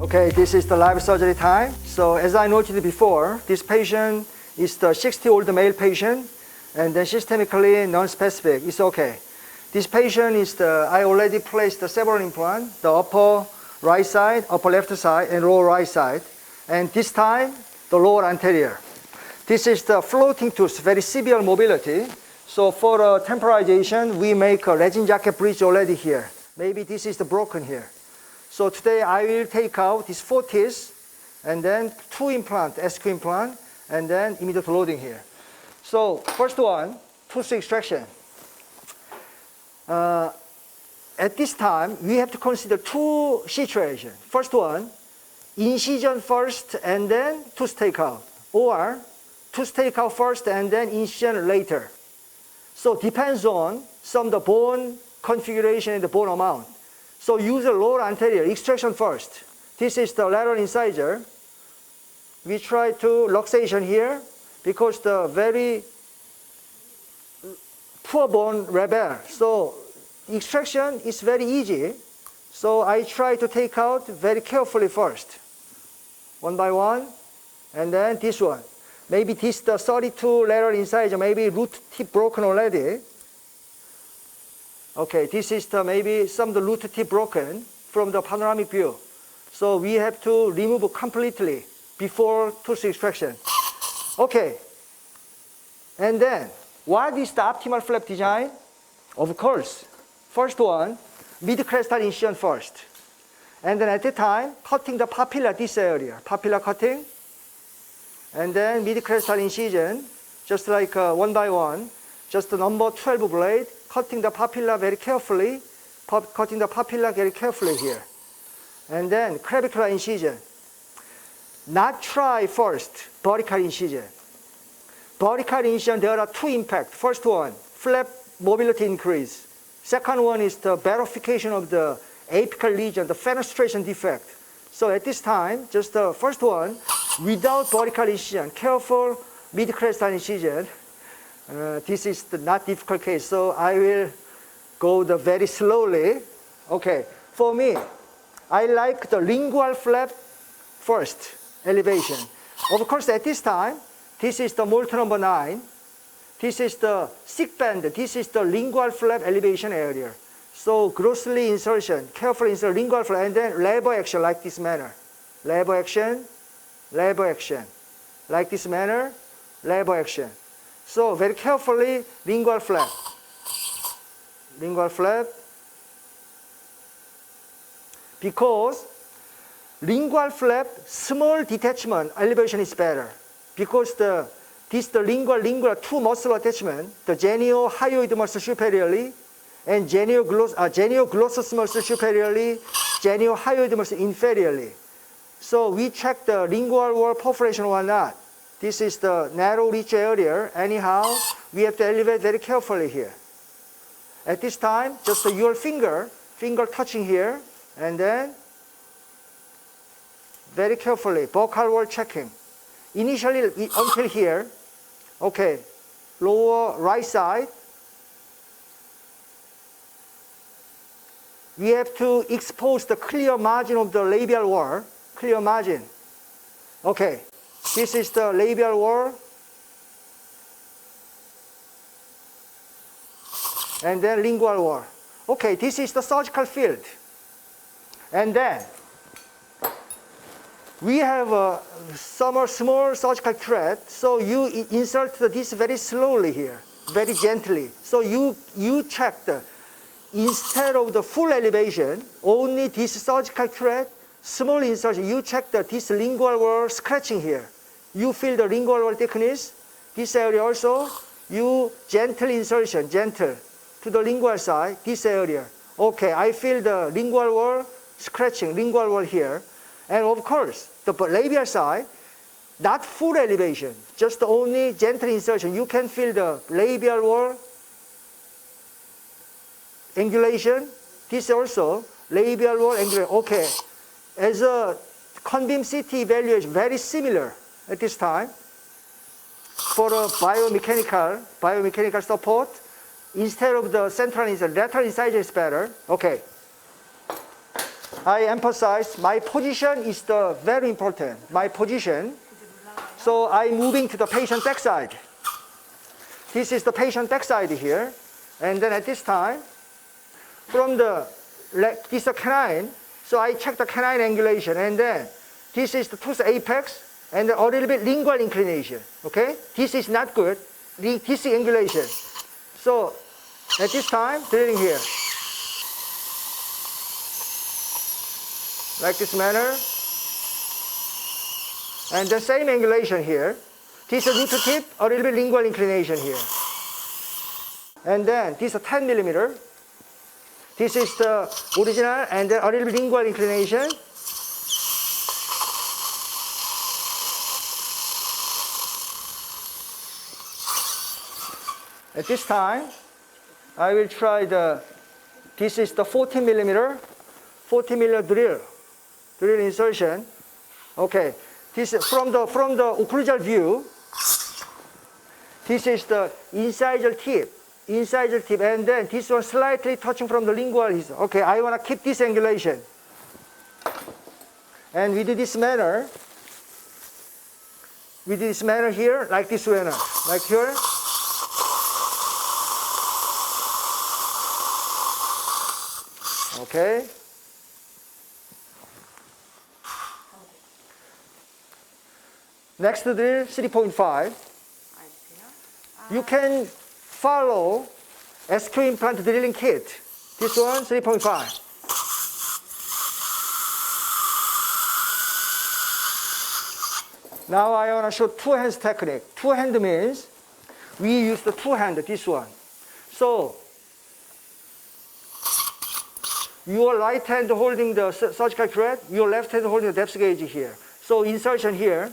Okay, this is the live surgery time. So as I noted before, this patient is the 60-year-old male patient, and then systemically non-specific. It's okay. This patient is I already placed the several implants, the upper right side, upper left side, and lower right side. And this time, the lower anterior. This is the floating tooth, very severe mobility. So for temporization, we make a resin jacket bridge already here. Maybe this is the broken here. So today I will take out these 4 teeth and then 2 implant, SQ implant, and then immediate loading here. So first one, tooth extraction. At this time, we have to consider 2 situations. First one, incision first and then tooth takeout, or tooth takeout first and then incision later. So depends on some of the bone configuration and the bone amount. So use the lower anterior, extraction first. This is the lateral incisor. We try to luxation here because the very poor bone rebel. So extraction is very easy. So I try to take out very carefully first. One by one. And then this one. Maybe this the 32 lateral incisor, maybe root tip broken already. Okay, this is the maybe some of the root tip broken from the panoramic view. So we have to remove completely before tooth extraction. Okay. And then, what is the optimal flap design? Of course, first one, mid-crestal incision first. And then at the time, cutting the papilla this area, papilla cutting. And then mid-crestal incision, just like one by one, just the number 12 blade, cutting the papilla very carefully, cutting the papilla very carefully here. And then clavicular incision. Not try first, vertical incision. Vertical incision, there are 2 impacts. First one, flap mobility increase. Second one is the verification of the apical region, the fenestration defect. So at this time, just the first one, without vertical incision, careful mid-crestal incision. This is the not difficult case, so I will go very slowly. Okay, for me, I like the lingual flap first, elevation. Of course, at this time, this is the Molter number 9. This is the sick band. This is the lingual flap elevation area. So grossly insertion, careful insert lingual flap, and then lever action like this manner. Lever action, like this manner, lever action. So very carefully, lingual flap. Lingual flap. Because lingual flap, small detachment, elevation is better. Because the lingual 2 muscle attachment, the genio-hyoid muscle superiorly, and genioglossus muscle superiorly, genio-hyoid muscle inferiorly. So we check the lingual wall perforation or not. This is the narrow reach area. Anyhow, we have to elevate very carefully here. At this time, just your finger touching here, and then very carefully, buccal wall checking. Initially, until here, okay, lower right side. We have to expose the clear margin of the labial wall, clear margin. Okay, this is the labial wall. And then lingual wall. Okay, this is the surgical field. And then we have some small surgical thread, so you insert this very slowly here, very gently. So you check instead of the full elevation, only this surgical thread, small insertion, you check this lingual wall scratching here. You feel the lingual wall thickness. This area also, you gentle insertion, gentle, to the lingual side, this area. Okay, I feel the lingual wall scratching, lingual wall here. And of course, the labial side, not full elevation, just only gentle insertion. You can feel the labial wall angulation. This also, labial wall angulation. Okay, as a conbeam CT evaluation, very similar at this time. For a biomechanical support, instead of the central incisor, lateral incisor is better. Okay. I emphasize my position is the very important. My position. So I'm moving to the patient backside. This is the patient backside here. And then at this time, from the this is the canine. So I check the canine angulation. And then this is the tooth apex. And a little bit lingual inclination. Okay? This is not good. This is angulation. So at this time, drilling here. Like this manner. And the same angulation here. This is root tip, a little bit lingual inclination here. And then this is 10 millimeter. This is the original, and then a little bit lingual inclination. At this time, I will try this is the 14 millimeter drill insertion. Okay, this is from the occlusal view. This is the incisor tip, and then this one slightly touching from the lingual. Okay, I want to keep this angulation, and we do this manner. We do this manner here, like this manner, like here. Okay. Next drill, 3.5. You can follow SQ implant drilling kit. This one, 3.5. Now I want to show two hands technique. Two hand means we use the two hand, this one. So your right hand holding the surgical thread, your left hand holding the depth gauge here. So insertion here,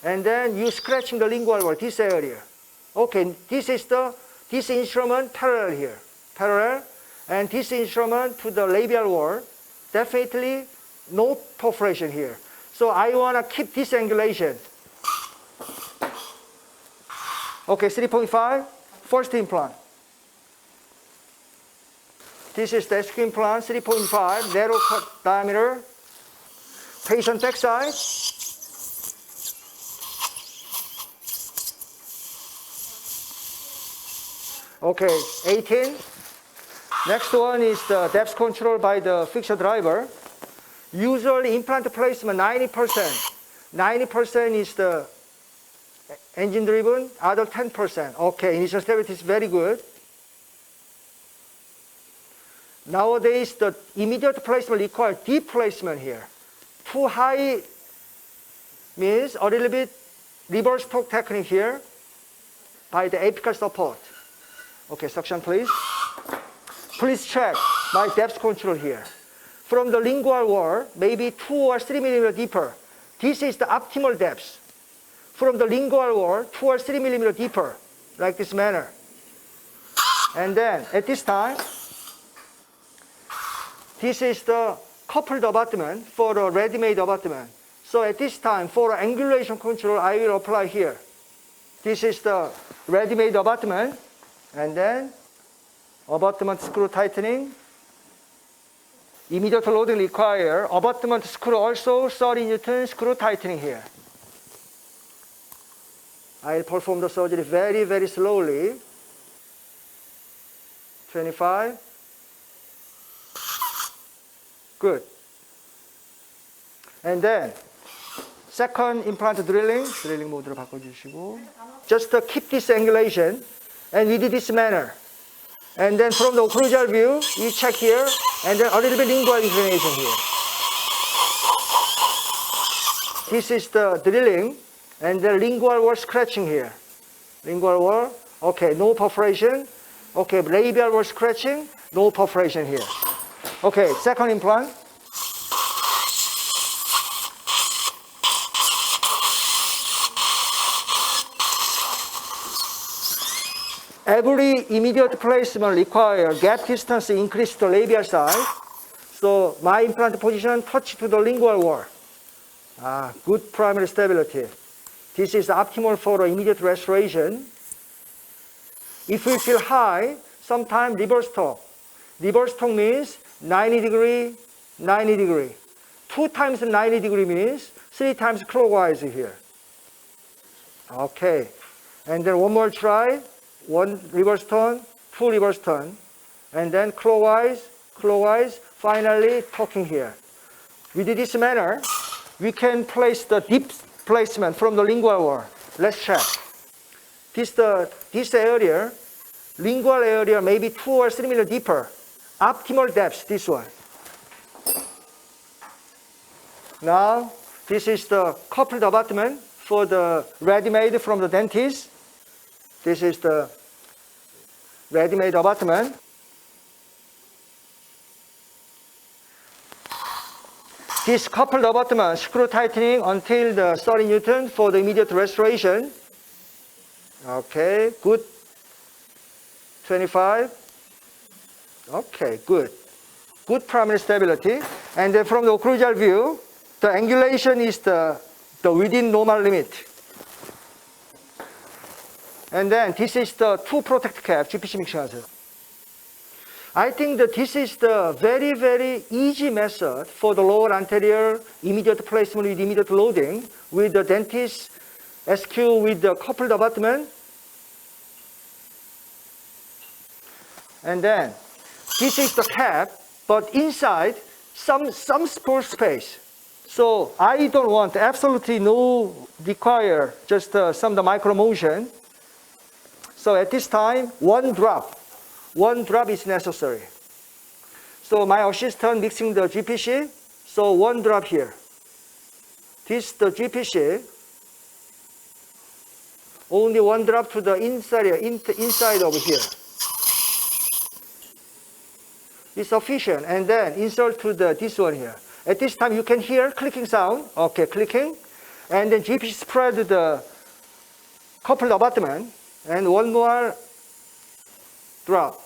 and then you scratching the lingual wall, this area. Okay, this instrument parallel here, parallel, and this instrument to the labial wall, definitely no perforation here. So I want to keep this angulation. Okay, 3.5, first implant. This is the SQ implant, 3.5, narrow cut diameter. Patient backside. Okay, 18. Next one is the depth control by the fixture driver. Usually implant placement 90%. 90% is the engine driven, other 10%. Okay, initial stability is very good. Nowadays, the immediate placement requires deep placement here. Too high means a little bit reverse torque technique here by the apical support. Okay, suction please. Please check my depth control here. From the lingual wall, maybe 2 or 3 millimeter deeper. This is the optimal depth. From the lingual wall, 2 or 3 millimeter deeper, like this manner. And then at this time, this is the coupled abutment for the ready-made abutment. So at this time, for angulation control, I will apply here. This is the ready-made abutment, and then abutment screw tightening. Immediate loading require abutment screw also 30 Newton screw tightening here. I'll perform the surgery very, very slowly. 25. Good. And then second implant drilling 모드로 바꿔주시고. Just keep this angulation, and we do this manner. And then from the occlusal view, you check here, and then a little bit lingual inclination here. This is the drilling, and the lingual wall scratching here. Lingual wall, okay, no perforation. Okay, labial wall scratching, no perforation here. Okay, second implant. Every immediate placement requires gap distance increase to the labial side. So my implant position touch to the lingual wall. Good primary stability. This is optimal for immediate restoration. If we feel high, sometimes reverse torque. Reverse torque means 90 degree 90 degree. 2 times 90 degree means 3 times clockwise here. Okay. And then one more try. 1 reverse turn, 2 reverse turn. And then clockwise, clockwise, finally talking here. With this manner, we can place the deep placement from the lingual wall. Let's check. This area, lingual area, maybe 2 or 3 millimeters deeper. Optimal depth, this one. Now, this is the coupled abutment for the ready-made from the Dentis. This is the ready-made abutment. This coupled abutment, screw tightening until the 30 Newton for the immediate restoration. Okay, good. 25. Okay, good. Good primary stability. And then from the occlusal view, the angulation is the within normal limit. And then this is the 2 protect cap, GPC mixing hazard. I think that this is the very, very easy method for the lower anterior immediate placement with immediate loading with the Dentis SQ with the coupled abutment. And then this is the cap, but inside some small space. So I don't want absolutely no require just some of the micro motion. So at this time, one drop is necessary. So my assistant mixing the GPC, so 1 drop here. This the GPC, only 1 drop to the inside over here. It's sufficient, and then insert to this one here. At this time, you can hear clicking sound. Okay, clicking. And then GPC spread the coupled abutment, and 1 more drop.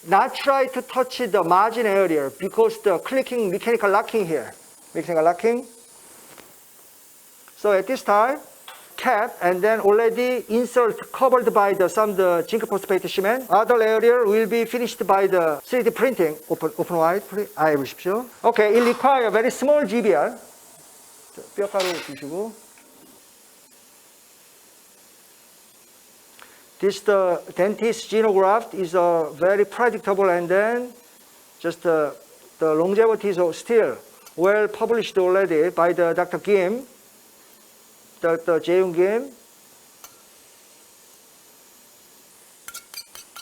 Not try to touch the margin area because the clicking, mechanical locking here. Mechanical locking. So at this time, cap, and then already insert covered by some zinc phosphate cement. Other area will be finished by the 3D printing. Open wide, please. 보십시오. Okay, it requires very small GBR. 뼈가루 주시고. This the Dentis xenograft is very predictable, and then just the longevity is still well published already by the Dr. Kim. Dr. Jaeyoung Kim.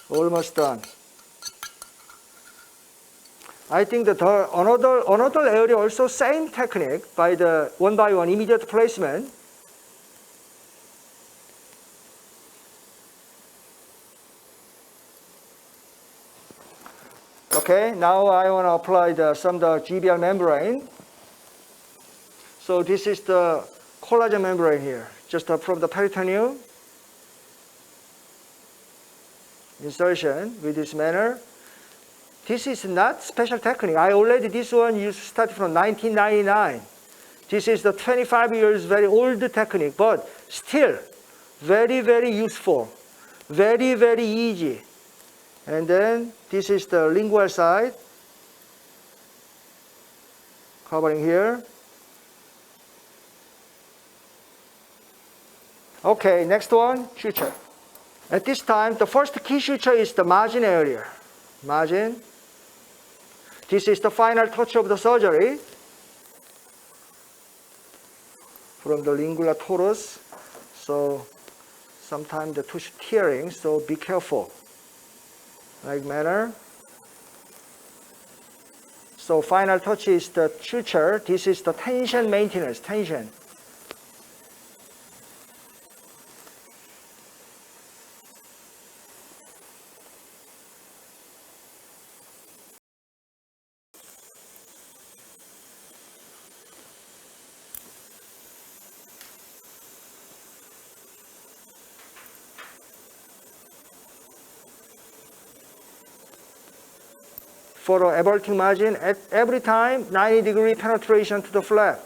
Almost done. I think that another area also same technique by the 1 by 1 immediate placement. Okay, now I want to apply some of the GBR membrane. So this is the collagen membrane here, just from the peritoneum. Insertion with this manner. This is not special technique. I already, this one used to start from 1999. This is the 25 years very old technique, but still very, very useful. Very, very easy. And then this is the lingual side. Covering here. Okay, next one, suture. At this time, the first key suture is the margin area. Margin. This is the final touch of the surgery. From the lingular torus. So sometimes the tooth tearing, so be careful. Like manner. So final touch is the suture. This is the tension maintenance, tension. For the abolting margin, at every time 90-degree penetration to the flap.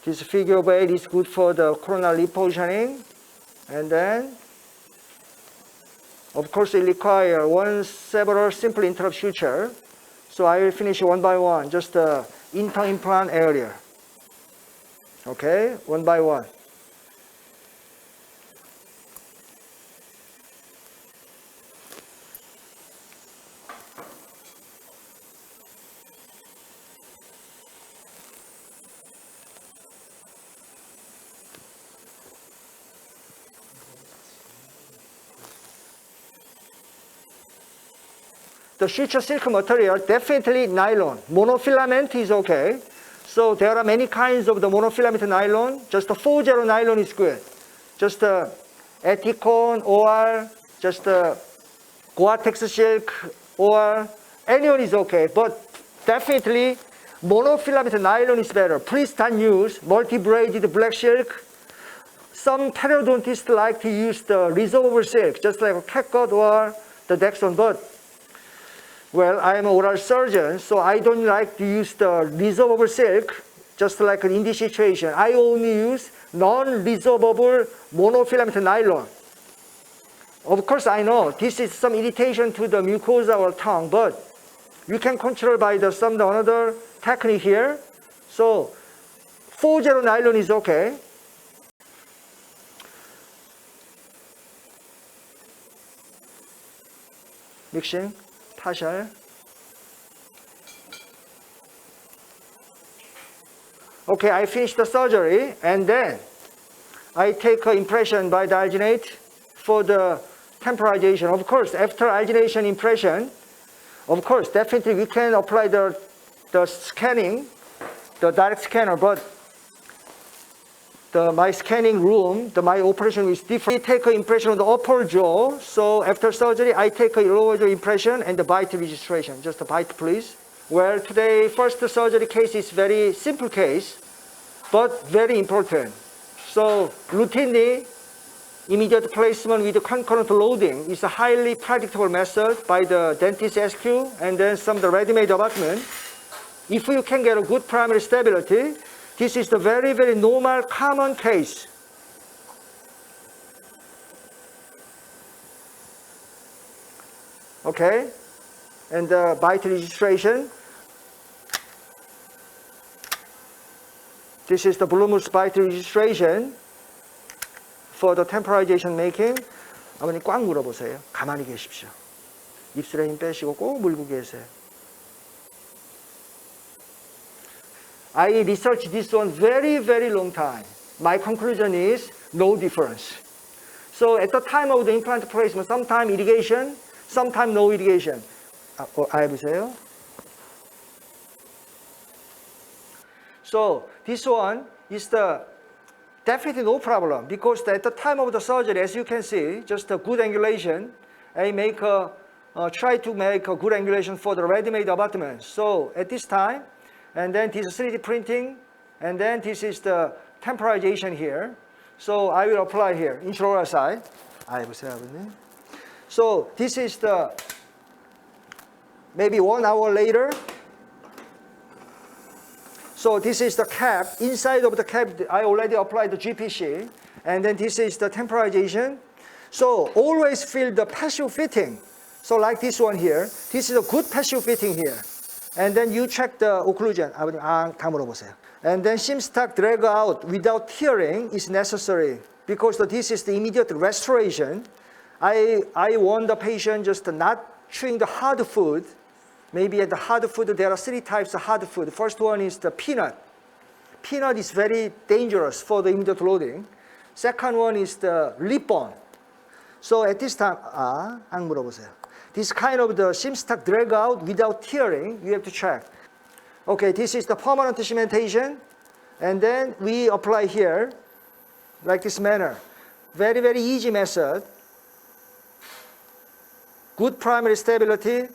This figure of 8 is good for the coronal repositioning. And then, of course, it requires several simple interrupt suture. So I will finish one by one, just the inter-implant area. Okay, one by one. The suture silk material, definitely nylon. Monofilament is okay. So there are many kinds of the monofilament nylon. Just the 4-0 nylon is good. Just the Eticon or just the Gore-Tex silk or anyone is okay. But definitely monofilament nylon is better. Please don't use multi-braided black silk. Some periodontists like to use the resorbable silk, just like a catgut or the Dexon. But well, I am an oral surgeon, so I don't like to use the resorbable silk, just like in this situation. I only use non-resorbable monofilament nylon. Of course, I know this is some irritation to the mucosa or tongue, but you can control by some another technique here. So 4-0 nylon is okay. Mixing. Partial. Okay, I finished the surgery and then I take an impression by the alginate for the temporalization. Of course, after algination impression, of course, definitely we can apply the scanning, the direct scanner, but my scanning room, my operation is different. I take an impression of the upper jaw. So after surgery, I take a lower jaw impression and the bite registration. Just a bite, please. Well, today, first surgery case is very simple case, but very important. So routinely, immediate placement with concurrent loading is a highly predictable method by the Dentis SQ and then some of the ready-made abutment. If you can get a good primary stability, this is the very, very normal, common case. Okay, and the bite registration. This is the Bloom's bite registration for the temporalization making. 아버님 꽉 물어보세요. 가만히 계십시오. 입술에 힘 빼시고 꼭 물고 계세요. I researched this one very, very long time. My conclusion is no difference. So at the time of the implant placement, sometime irrigation, sometime no irrigation. 해보세요. So this one is definitely no problem because at the time of the surgery, as you can see, just a good angulation. I try to make a good angulation for the ready-made abutment. So at this time, and then this is 3D printing, and then this is the temporalization here. So I will apply here, intraoral side. So this is maybe 1 hour later. So this is the cap. Inside of the cap, I already applied the GPC. And then this is the temporalization. So always feel the passive fitting. So like this one here. This is a good passive fitting here. And then you check the occlusion. 다 물어보세요. And then seam stock drag out without tearing is necessary because this is the immediate restoration. I want the patient just not chewing the hard food. Maybe at the hard food, there are 3 types of hard food. First one is the peanut. Peanut is very dangerous for the immediate loading. Second one is the lip bone. So at this time, 안 물어보세요. This kind of the seam stock drag out without tearing, you have to check. Okay, this is the permanent cementation. And then we apply here, like this manner. Very, very easy method. Good primary stability.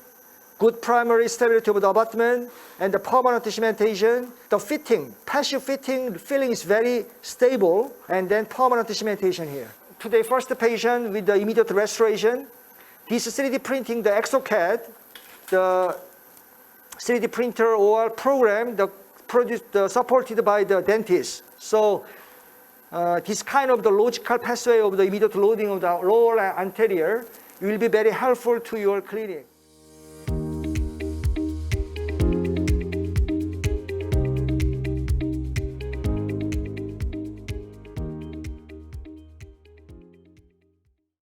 Good primary stability of the abutment. And the permanent cementation. The fitting, passive fitting, feeling is very stable. And then permanent cementation here. Today, first patient with the immediate restoration. This is 3D printing, the ExoCAD, the 3D printer or program, the supported by the Dentis. So this kind of the logical pathway of the immediate loading of the lower anterior will be very helpful to your clinic.